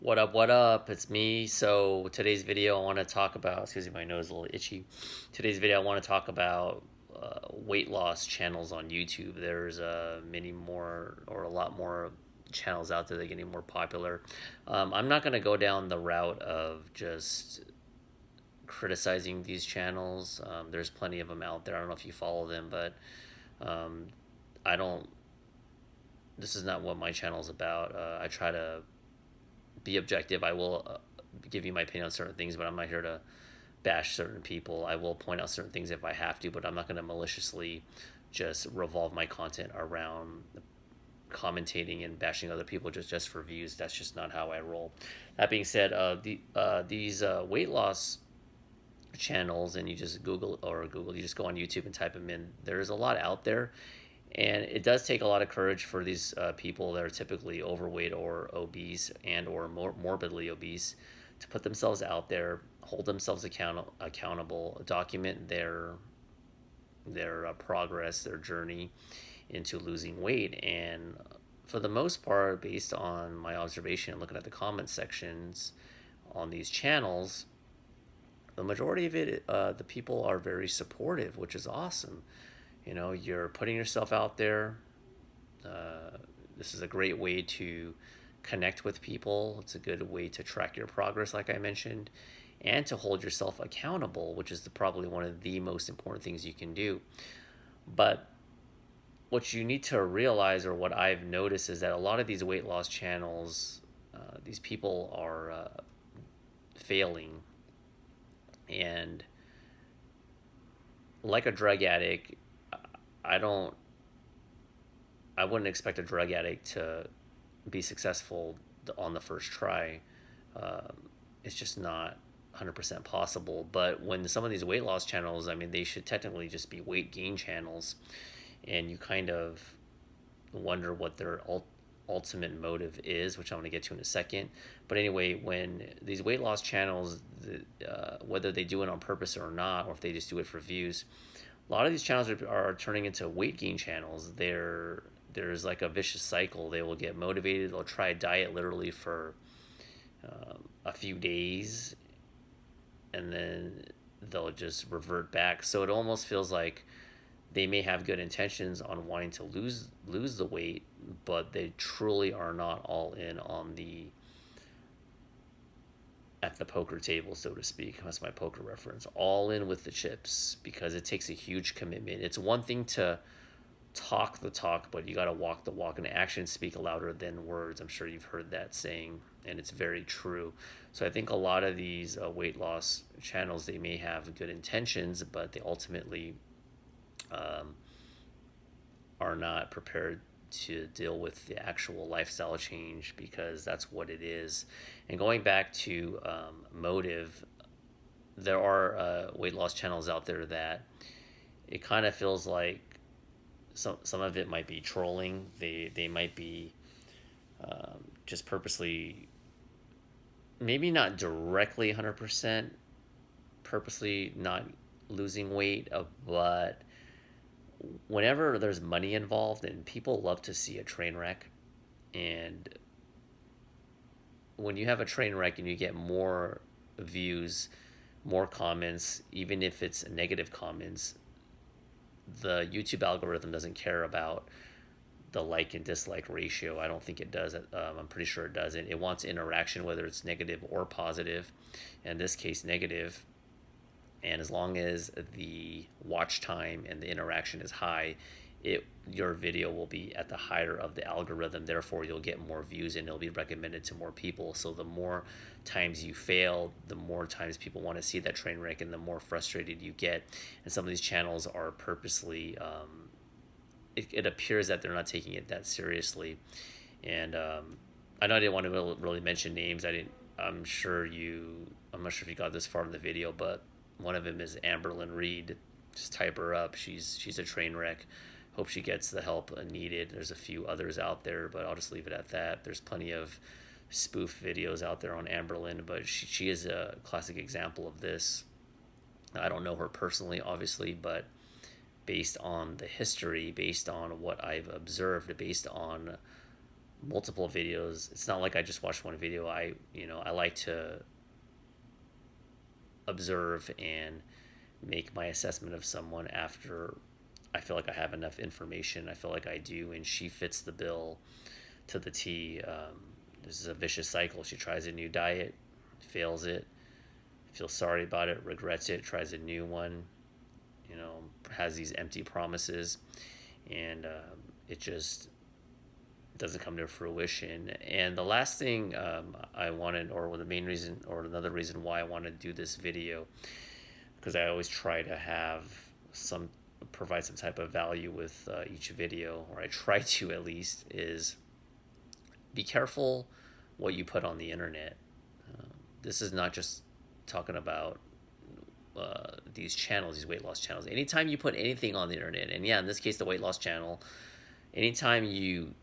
What up, what up? It's me. So today's video I want to talk about, excuse me, my nose is a little itchy. Today's video I want to talk about weight loss channels on YouTube. There's many more or a lot more channels out there that are getting more popular. I'm not going to go down the route of just criticizing these channels. There's plenty of them out there. I don't know if you follow them, but um, I don't, this is not what my channel is about. I try to be objective. I will give you my opinion on certain things, but I'm not here to bash certain people. I will point out certain things if I have to, but I'm not going to maliciously just revolve my content around commentating and bashing other people just for views. That's just not how I roll. That being said, these weight loss channels, and you just Google, you just go on YouTube and type them in. There's a lot out there, and it does take a lot of courage for these people that are typically overweight or obese and or morbidly obese to put themselves out there, hold themselves accountable, document their progress, their journey into losing weight. And for the most part, based on my observation and looking at the comment sections on these channels, the majority of it, the people are very supportive, which is awesome. You know, you're putting yourself out there. Uh, this is a great way to connect with people. It's a good way to track your progress, like I mentioned, and to hold yourself accountable, which is probably one of the most important things you can do. But what you need to realize, or what I've noticed, is that a lot of these weight loss channels, these people are failing. And like a drug addict, I don't I wouldn't expect a drug addict to be successful on the first try. It's just not 100% possible. But when some of these weight loss channels, I mean, they should technically just be weight gain channels, and you kind of wonder what their ultimate motive is, which I'm going to get to in a second. But anyway, when these weight loss channels, whether they do it on purpose or not, or if they just do it for views, a lot of these channels are turning into weight gain channels. There's like a vicious cycle. They will get motivated. They'll try a diet literally for a few days, and then they'll just revert back. So it almost feels like they may have good intentions on wanting to lose the weight, but they truly are not all in on the at the poker table, so to speak. That's my poker reference. All in with the chips, because it takes a huge commitment. It's one thing to talk the talk, but you got to walk the walk, and actions speak louder than words. I'm sure you've heard that saying, and it's very true. So I think a lot of these weight loss channels, they may have good intentions, but they ultimately um, are not prepared to deal with the actual lifestyle change, because that's what it is. And going back to motive, there are weight loss channels out there that it kind of feels like some of it might be trolling. They might be just purposely, maybe not directly 100% purposely not losing weight, but whenever there's money involved, and people love to see a train wreck, and when you have a train wreck and you get more views, more comments, even if it's negative comments, the YouTube algorithm doesn't care about the like and dislike ratio. I don't think it does. I'm pretty sure it doesn't. It wants interaction, whether it's negative or positive. In this case, negative. And as long as the watch time and the interaction is high, your video will be at the higher of the algorithm. Therefore, you'll get more views and it'll be recommended to more people. So the more times you fail, the more times people want to see that train wreck, and the more frustrated you get. And some of these channels are purposely it appears that they're not taking it that seriously. And I know I didn't want to really mention names. I didn't. I'm not sure if you got this far in the video, but one of them is Amberlyn Reed. Just type her up. She's a train wreck. Hope she gets the help needed. There's a few others out there, but I'll just leave it at that. There's plenty of spoof videos out there on Amberlyn, but she is a classic example of this. I don't know her personally, obviously, but based on the history, based on what I've observed, based on multiple videos. It's not like I just watched one video. I like to observe and make my assessment of someone after I feel like I have enough information. I feel like I do, and she fits the bill to the T. This is a vicious cycle. She tries a new diet, fails it, feels sorry about it, regrets it, tries a new one, has these empty promises, and it just doesn't come to fruition. And the last thing I wanted, or the main reason, or another reason why I wanted to do this video, because I always try to have provide some type of value with each video, or I try to at least, is be careful what you put on the internet. This is not just talking about these channels, these weight loss channels. Anytime you put anything on the internet, and yeah, in this case, the weight loss channel, anytime you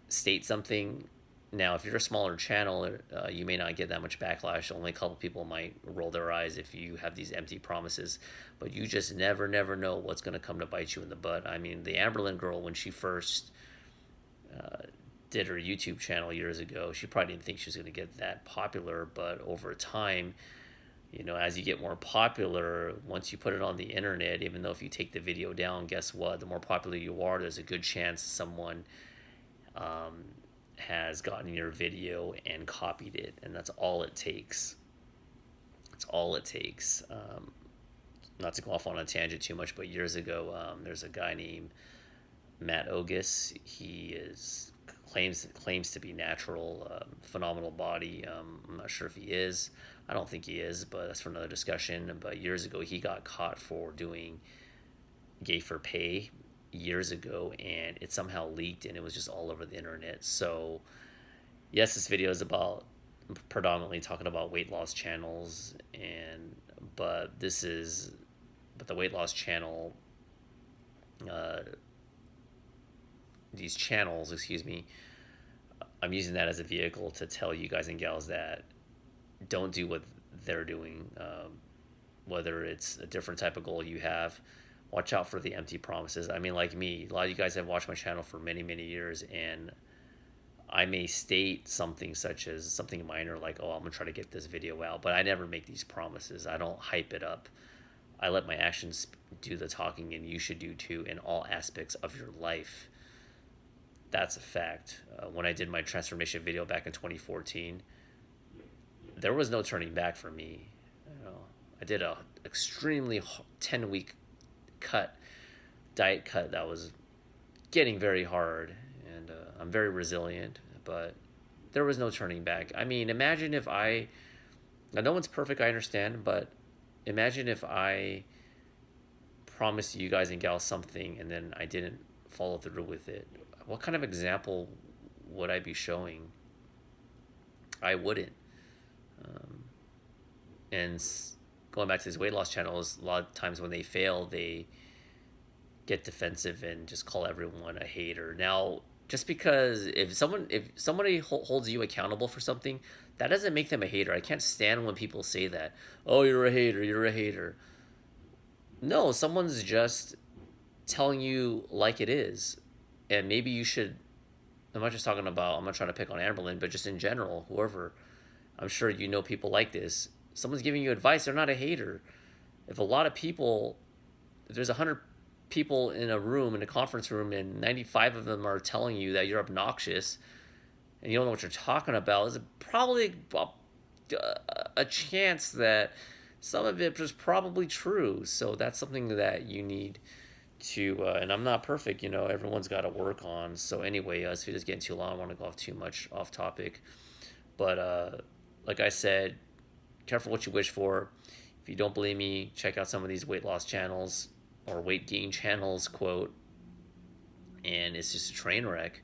state something, now if you're a smaller channel, you may not get that much backlash. Only a couple people might roll their eyes if you have these empty promises, but you just never know what's going to come to bite you in the butt. I mean, the Amberlynn girl, when she first did her YouTube channel years ago, she probably didn't think she was going to get that popular, but over time, as you get more popular, once you put it on the internet, even though if you take the video down, guess what? The more popular you are, there's a good chance someone has gotten your video and copied it, and that's all it takes. That's all it takes. Not to go off on a tangent too much, but years ago, there's a guy named Matt Ogus. He claims to be natural, phenomenal body. I'm not sure if he is. I don't think he is, but that's for another discussion. But years ago, he got caught for doing gay for pay years ago, and it somehow leaked, and it was just all over the internet. So yes, this video is about predominantly talking about weight loss channels, but the weight loss channel, these channels, excuse me, I'm using that as a vehicle to tell you guys and gals that don't do what they're doing. Whether it's a different type of goal you have, watch out for the empty promises. I mean, like me, a lot of you guys have watched my channel for many years, and I may state something such as something minor like, oh, I'm gonna try to get this video out, but I never make these promises. I don't hype it up. I let my actions do the talking, and you should do too in all aspects of your life. That's a fact. When I did my transformation video back in 2014, there was no turning back for me. I did a extremely 10-week diet cut that was getting very hard, and I'm very resilient, but there was no turning back. I mean, imagine if now no one's perfect, I understand, but imagine if I promised you guys and gals something and then I didn't follow through with it. What kind of example would I be showing? I wouldn't. And going back to these weight loss channels, a lot of times when they fail, they get defensive and just call everyone a hater. Now, just because if somebody holds you accountable for something, that doesn't make them a hater. I can't stand when people say that. Oh, you're a hater. You're a hater. No, someone's just telling you like it is, and maybe you should. I'm not just talking about. I'm not trying to pick on Amberlynn, but just in general, whoever. I'm sure you know people like this. Someone's giving you advice. They're not a hater. If there's 100 people in a conference room, and 95 of them are telling you that you're obnoxious and you don't know what you're talking about, there's probably a chance that some of it is probably true. So that's something that you need to, and I'm not perfect, everyone's got to work on. So anyway, this video's getting too long. I don't want to go off too much off topic. But like I said, careful what you wish for. If you don't believe me, check out some of these weight loss channels or weight gain channels, quote, and it's just a train wreck.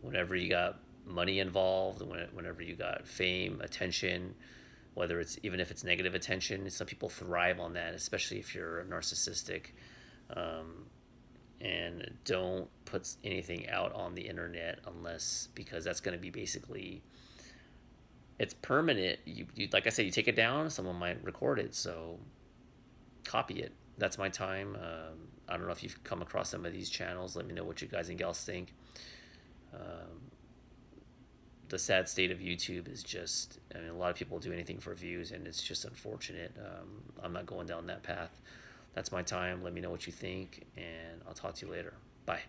Whenever you got money involved, whenever you got fame, attention, even if it's negative attention, some people thrive on that, especially if you're narcissistic. And don't put anything out on the internet because that's going to be basically, it's permanent. You like I said, you take it down, someone might record it, so copy it. That's my time. I don't know if you've come across some of these channels. Let me know what you guys and gals think. The sad state of YouTube is just, I mean, a lot of people do anything for views, and it's just unfortunate. I'm not going down that path. That's my time. Let me know what you think, and I'll talk to you later. Bye.